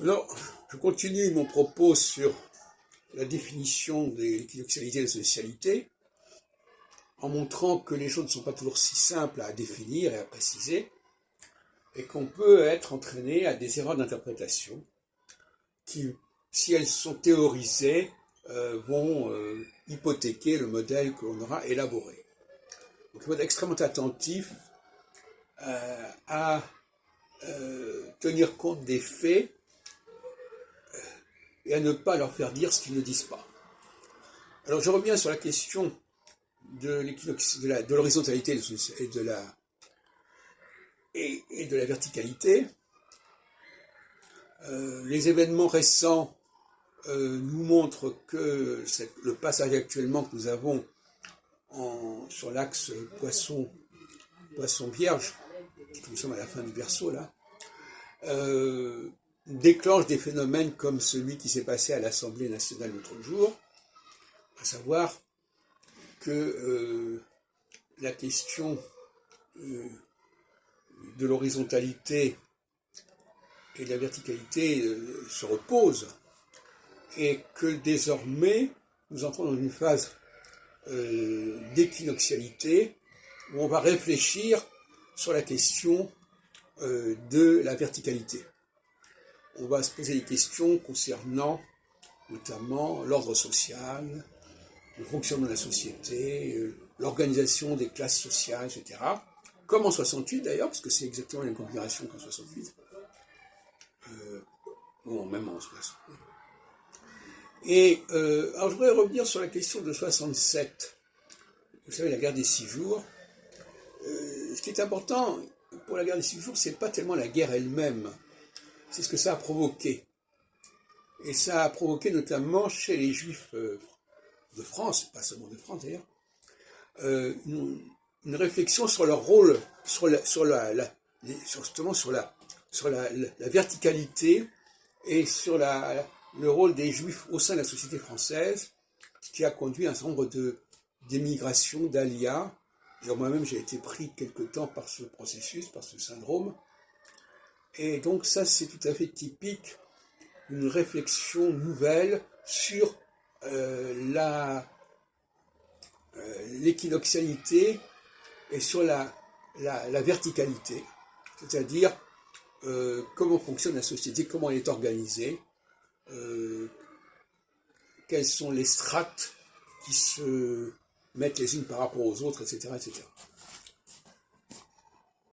Alors, je continue mon propos sur la définition de l'équinoxialité et de la socialité, en montrant que les choses ne sont pas toujours si simples à définir et à préciser, et qu'on peut être entraîné à des erreurs d'interprétation qui, si elles sont théorisées, vont hypothéquer le modèle que l'on aura élaboré. Donc il faut être extrêmement attentif à tenir compte des faits et à ne pas leur faire dire ce qu'ils ne disent pas. Alors je reviens sur la question de l'horizontalité et de la verticalité. Les événements récents nous montrent que le passage actuellement que nous avons sur l'axe poisson-vierge, nous sommes à la fin du Verseau là, déclenche des phénomènes comme celui qui s'est passé à l'Assemblée nationale l'autre jour, à savoir que la question de l'horizontalité et de la verticalité se repose et que désormais nous entrons dans une phase d'équinoxialité où on va réfléchir sur la question de la verticalité. On va se poser des questions concernant notamment l'ordre social, le fonctionnement de la société, l'organisation des classes sociales, etc. Comme en 68 d'ailleurs, parce que c'est exactement la même configuration qu'en 68. Bon, même en 60. Et alors je voudrais revenir sur la question de 67. Vous savez, la guerre des 6 jours. Ce qui est important pour la guerre des 6 jours, c'est pas tellement la guerre elle-même, c'est ce que ça a provoqué. Et ça a provoqué notamment chez les Juifs de France, pas seulement de France d'ailleurs, une réflexion sur leur rôle, sur la verticalité et sur le rôle des Juifs au sein de la société française, ce qui a conduit à un certain nombre d'émigrations, d'alias. Et moi-même, j'ai été pris quelque temps par ce processus, par ce syndrome. Et donc ça, c'est tout à fait typique d'une réflexion nouvelle sur l'équinoxialité et sur la verticalité, c'est-à-dire comment fonctionne la société, comment elle est organisée, quelles sont les strates qui se mettent les unes par rapport aux autres, etc., etc.